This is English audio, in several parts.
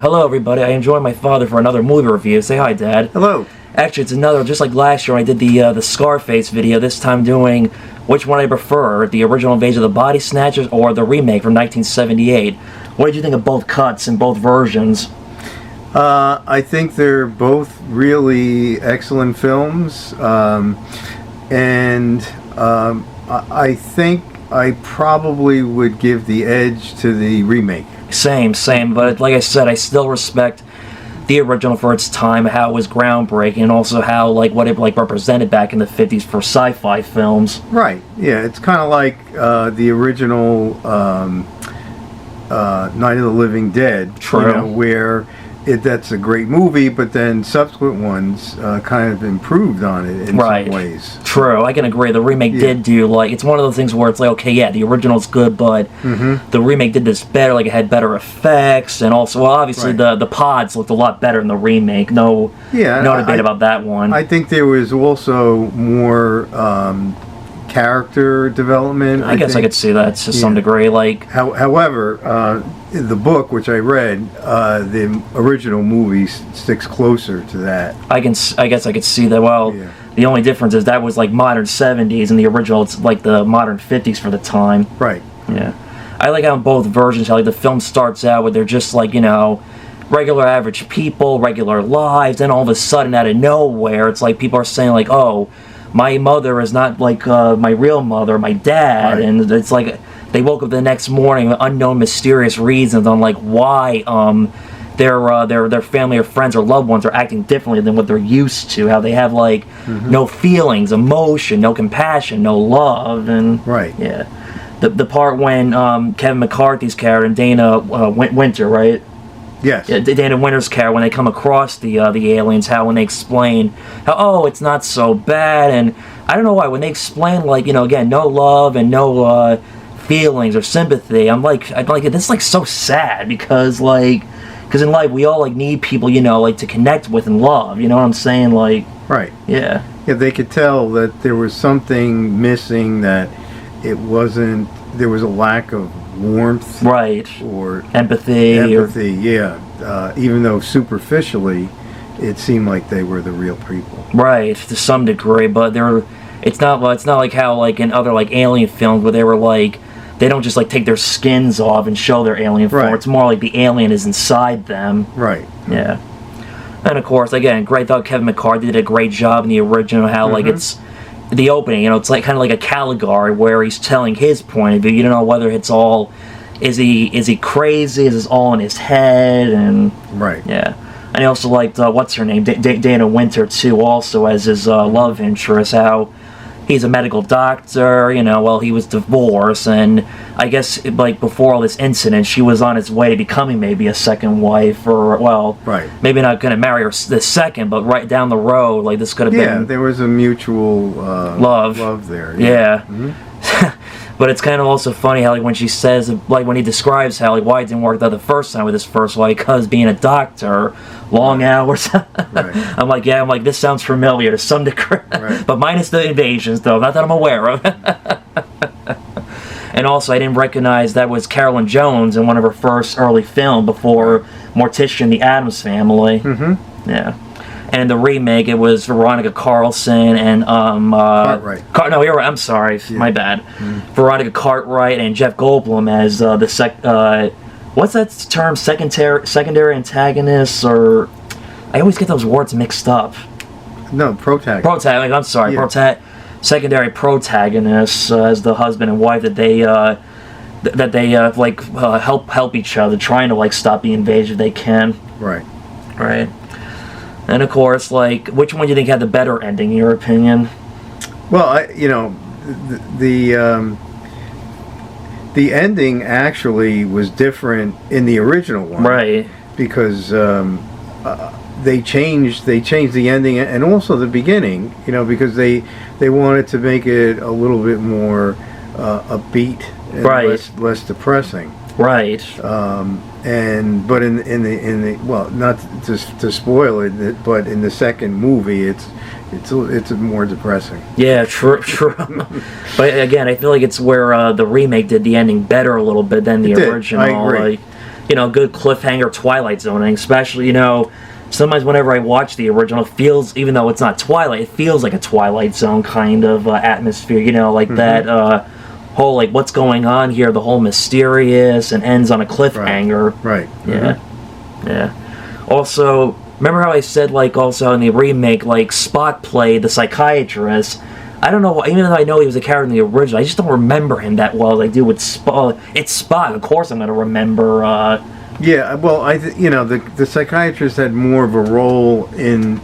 Hello everybody, I enjoyed my father for another movie review. Say hi, Dad. Hello. Actually, it's another, just like last year when I did the Scarface video, this time doing which one I prefer, the original Invasion of the Body Snatchers or the remake from 1978. What did you think of both cuts and both versions? I think they're both really excellent films, I think I probably would give the edge to the remake. Same, but like I said, I still respect the original for its time, how it was groundbreaking, and also how, what it represented back in the 50s for sci-fi films. Right, yeah, it's kind of like the original Night of the Living Dead. True. Where that's a great movie, but then subsequent ones kind of improved on it in some ways. True, I can agree. The remake did do, it's one of those things where it's like, okay, yeah, the original's good, but the remake did this better, it had better effects, and also, well, obviously, the pods looked a lot better in the remake. No debate about that one. I think there was also more character development. I guess I could see that to some degree. However, the book, which I read, the original movie sticks closer to that. I guess I could see that. Well, the only difference is that was modern 70s, and the original it's the modern 50s for the time. Right. Yeah. I like how in both versions, how the film starts out with they're just regular average people, regular lives, and all of a sudden out of nowhere, it's like people are saying oh, my mother is not my real mother, my dad, and it's like they woke up the next morning with unknown mysterious reasons on why their family or friends or loved ones are acting differently than what they're used to, how they have no feelings, emotion, no compassion, no love, and the part when Kevin McCarthy's character and Dana Winter, right? Yes. Dana Winter's character, when they come across the aliens, how when they explain how it's not so bad, and I don't know why when they explain again, no love and no feelings or sympathy, I'm like this is so sad because in life we all need people to connect with and love, you know what I'm saying, right. Yeah, they could tell that there was something missing, that there was a lack of warmth, or empathy, even though superficially it seemed like they were the real people, to some degree, but it's not like how in other alien films where they were they don't just take their skins off and show their alien form. It's more like the alien is inside them. Yeah. And of course, again, great. Thought Kevin McCarthy did a great job in the original. How it's the opening. It's kind of like a Caligari where he's telling his point of view. You don't know whether it's all is he crazy? Is this all in his head? And yeah. And I also liked what's her name, Dana Winter too. Also as his love interest. How he's a medical doctor, he was divorced, and I guess, before all this incident, she was on its way to becoming maybe a second wife, or, maybe not going to marry her the second, but right down the road, this could have been... Yeah, there was a mutual love there. Yeah. But it's kind of also funny how, when she says, when he describes how, why it didn't work out the first time with his first wife, because being a doctor, long hours. I'm like, this sounds familiar to some degree. But minus the invasions, though, not that I'm aware of. And also, I didn't recognize that was Carolyn Jones in one of her first early film before Morticia and the Addams Family. Yeah. And the remake, it was Veronica Carlson and Cartwright. No, you're right. I'm sorry, my bad. Veronica Cartwright and Jeff Goldblum as what's that term? Secondary antagonists, or I always get those words mixed up. No, protagonist. I'm sorry, secondary protagonists as the husband and wife that they help each other, trying to stop the invasion if they can. Right. And of course, which one do you think had the better ending, in your opinion? Well, the ending actually was different in the original one, because they changed the ending and also the beginning, because they wanted to make it a little bit more upbeat and less depressing. But in the well, not to spoil it, but in the second movie, it's more depressing. Yeah, true. But again, I feel like it's where the remake did the ending better a little bit than the original. I agree. good cliffhanger Twilight Zoning, especially, sometimes whenever I watch the original, it feels, even though it's not Twilight, it feels like a Twilight Zone kind of atmosphere, that whole, like, what's going on here, the whole mysterious, and ends on a cliffhanger. Right. Yeah. Yeah. Also, remember how I said, like, also in the remake, like, Spock played the psychiatrist? I don't know why, even though I know he was a character in the original, I just don't remember him that well as I do with Spock. It's Spock, of course I'm going to remember. Yeah, well, the psychiatrist had more of a role in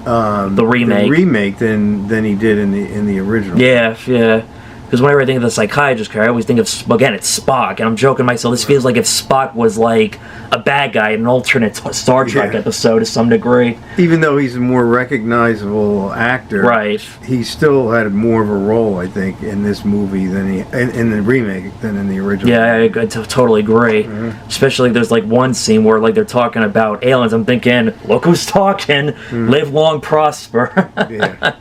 the remake than he did in the original. Yeah. Because whenever I think of the psychiatrist character, I always think of, again, it's Spock, and I'm joking myself, this feels like if Spock was, like, a bad guy in an alternate Star Trek episode to some degree. Even though he's a more recognizable actor, right, he still had more of a role, I think, in this movie than in the remake than in the original. Yeah, I totally agree. Especially there's, like, one scene where, like, they're talking about aliens. I'm thinking, look who's talking, live long, prosper. Yeah.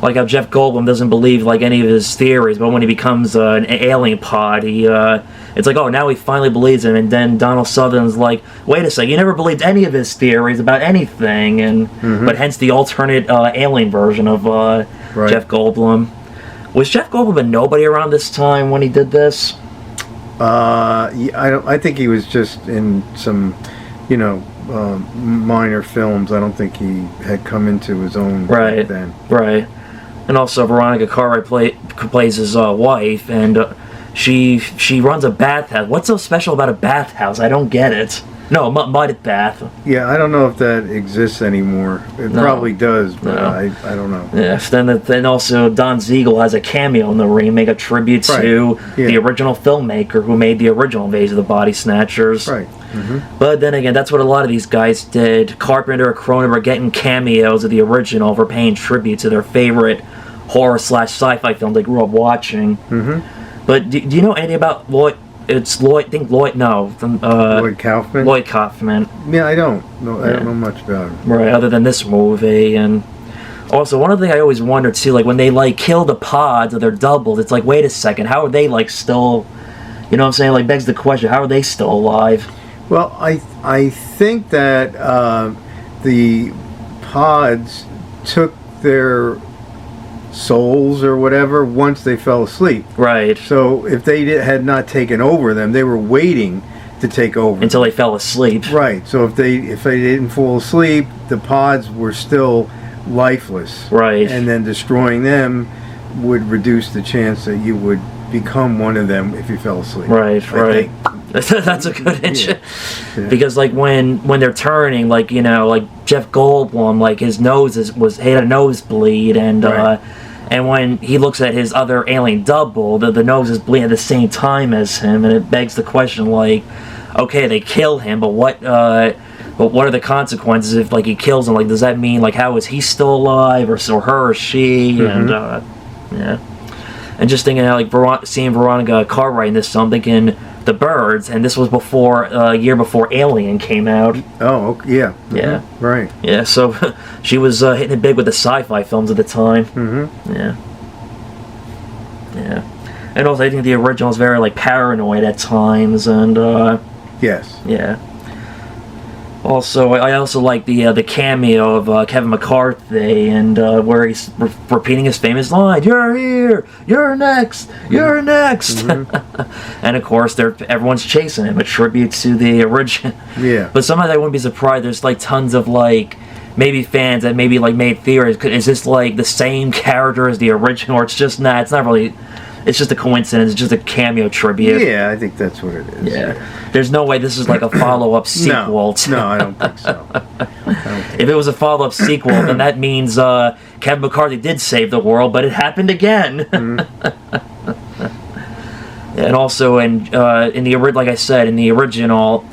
Like how Jeff Goldblum doesn't believe like any of his theories, but when he becomes an alien pod, it's like, oh, now he finally believes him. And then Donald Sutherland's like, wait a second, you never believed any of his theories about anything, and but hence the alternate alien version of Jeff Goldblum. Was Jeff Goldblum a nobody around this time when he did this? I think he was just in some, minor films. I don't think he had come into his own back then. Right. And also Veronica Cartwright plays his wife, and she runs a bathhouse. What's so special about a bathhouse? I don't get it. No, mud bath. Yeah, I don't know if that exists anymore. It probably does, but I don't know. Yeah, then also Don Siegel has a cameo in the remake, a tribute to the original filmmaker who made the original Invasion of the Body Snatchers. Right. But then again, that's what a lot of these guys did. Carpenter or Cronenberg getting cameos of the original for paying tribute to their favorite horror/sci-fi film they grew up watching. But do you know anything about Lloyd? It's Lloyd. Lloyd Kaufman. Lloyd Kaufman. Yeah, I don't know. I don't know much about him. Right, other than this movie, and also one other thing I always wonder too, like when they like kill the pods or they're doubled, it's like, wait a second, how are they like still? You know what I'm saying? Like begs the question, how are they still alive? Well, I think that the pods took their souls or whatever once they fell asleep. Right. So if they had not taken over them, they were waiting to take over until they fell asleep. Right. So if they didn't fall asleep, the pods were still lifeless. Right. And then destroying them would reduce the chance that you would become one of them if you fell asleep. Right. That's a good insight. Yeah. Because like when they're turning, like like Jeff Goldblum, like his nose he had a nosebleed, and and when he looks at his other alien double, the nose is bleeding at the same time as him, and it begs the question, like, okay, they kill him, but what are the consequences if like he kills him? Like, does that mean like how is he still alive, or her or she? And and just thinking how like seeing Veronica Cartwright in this, so I'm thinking The Birds, and this was before a year before Alien came out. Oh, okay. Yeah. Yeah. Right. Yeah, so she was hitting it big with the sci-fi films at the time. Yeah. And also I think the original is very like paranoid at times, and yes. Yeah. Also, I also like the cameo of Kevin McCarthy, and where he's repeating his famous line, "You're here, you're next, you're next," and of course, everyone's chasing him, a tribute to the original. Yeah. But sometimes I wouldn't be surprised. There's like tons of like maybe fans that maybe like made theories. Is this like the same character as the original, or it's just not? It's not really. It's just a coincidence. It's just a cameo tribute. Yeah, I think that's what it is. Yeah. There's no way this is like a follow-up sequel. No, I don't think so. If it was a follow-up sequel, then that means Kevin McCarthy did save the world, but it happened again. And also, in the like I said, in the original,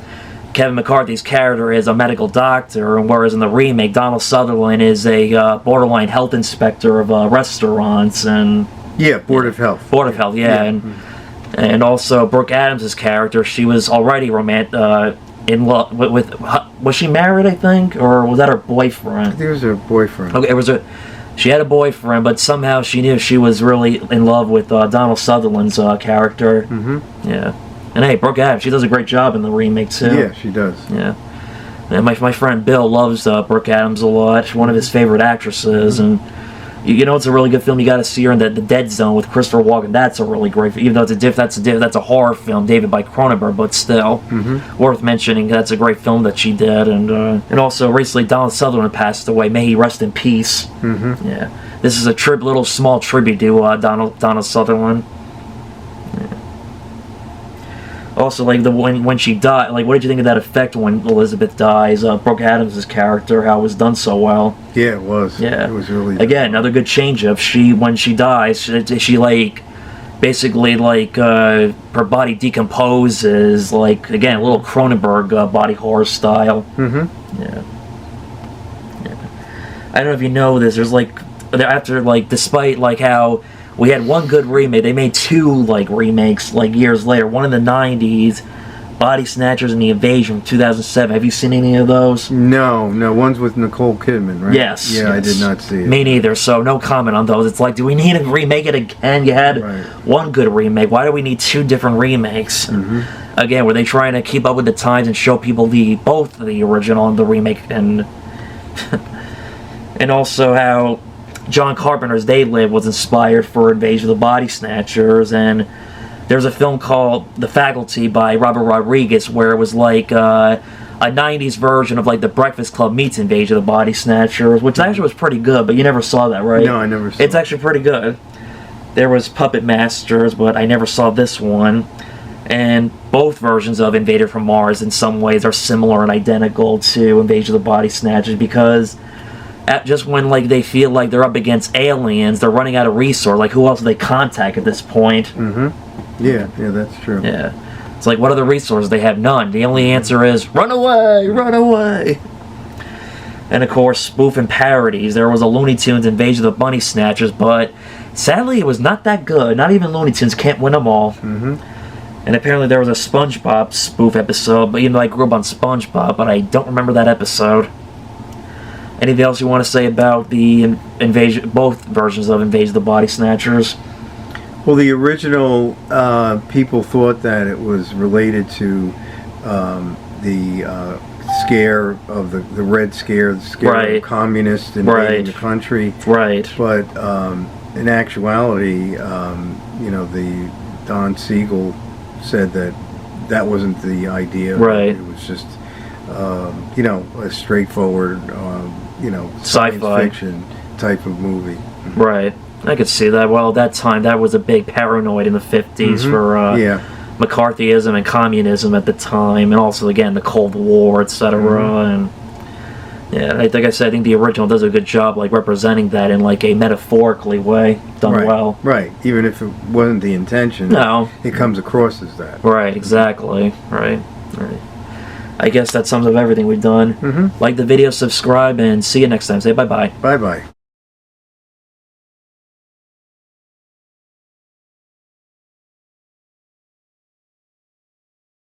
Kevin McCarthy's character is a medical doctor, and whereas in the remake, Donald Sutherland is a borderline health inspector of restaurants and. Yeah, Board of Health. Board of Health, yeah. And also Brooke Adams' character, she was already in love with. Was she married, I think? Or was that her boyfriend? I think it was her boyfriend. Okay, she had a boyfriend, but somehow she knew she was really in love with Donald Sutherland's character. Yeah. And hey, Brooke Adams, she does a great job in the remake too. Yeah, she does. Yeah. And my friend Bill loves Brooke Adams a lot. She's one of his favorite actresses, and you know it's a really good film. You got to see her in the Dead Zone with Christopher Walken. That's a really great film. Even though that's a horror film, David by Cronenberg, but still worth mentioning. That's a great film that she did, and also recently Donald Sutherland passed away. May he rest in peace. Yeah, this is a little small tribute to Donald Sutherland. Also, like when she died, like what did you think of that effect when Elizabeth dies? Brooke Adams' character, how it was done so well. Yeah, it was. Yeah, it was really. Again, another good change up. When she dies, she like basically like her body decomposes. Like again, a little Cronenberg body horror style. Yeah. I don't know if you know this. There's like after like despite like how. We had one good remake. They made two like remakes like years later. One in the '90s, Body Snatchers, and The Invasion, 2007. Have you seen any of those? No. One's with Nicole Kidman, right? Yes. Yeah, I did not see it. Me neither. So no comment on those. It's like, do we need to remake it again? You had one good remake. Why do we need two different remakes? Again, were they trying to keep up with the times and show people both the original and the remake, and and also how John Carpenter's They Live was inspired for Invasion of the Body Snatchers, and there's a film called The Faculty by Robert Rodriguez where it was like a 90s version of like The Breakfast Club meets Invasion of the Body Snatchers, which actually was pretty good, but you never saw that, right? No, I never saw it. It's actually pretty good. There was Puppet Masters, but I never saw this one. And both versions of Invader from Mars in some ways are similar and identical to Invasion of the Body Snatchers because just when like they feel like they're up against aliens, they're running out of resource. Like who else do they contact at this point? Yeah, that's true. Yeah, it's like what are the resources? They have none. The only answer is run away, run away. And of course, spoof and parodies. There was a Looney Tunes Invasion of the Bunny Snatchers, but sadly it was not that good. Not even Looney Tunes can't win them all. And apparently there was a SpongeBob spoof episode, but you know I grew up on SpongeBob, but I don't remember that episode. Anything else you want to say about the Invasion, both versions of Invasion of the Body Snatchers? Well, the original people thought that it was related to the scare of the Red Scare, the scare of communists invading the country. But in actuality, the Don Siegel said that wasn't the idea. It was just a straightforward science fiction type of movie. Right. I could see that. Well, at that time, that was a big paranoid in the 50s for McCarthyism and communism at the time, and also, again, the Cold War, etc. And yeah, like I said, I think the original does a good job like representing that in like a metaphorically way, done well. Right. Even if it wasn't the intention, it comes across as that. Right, exactly. Right. I guess that sums up everything we've done. Like the video, subscribe, and see you next time. Say bye-bye. Bye-bye.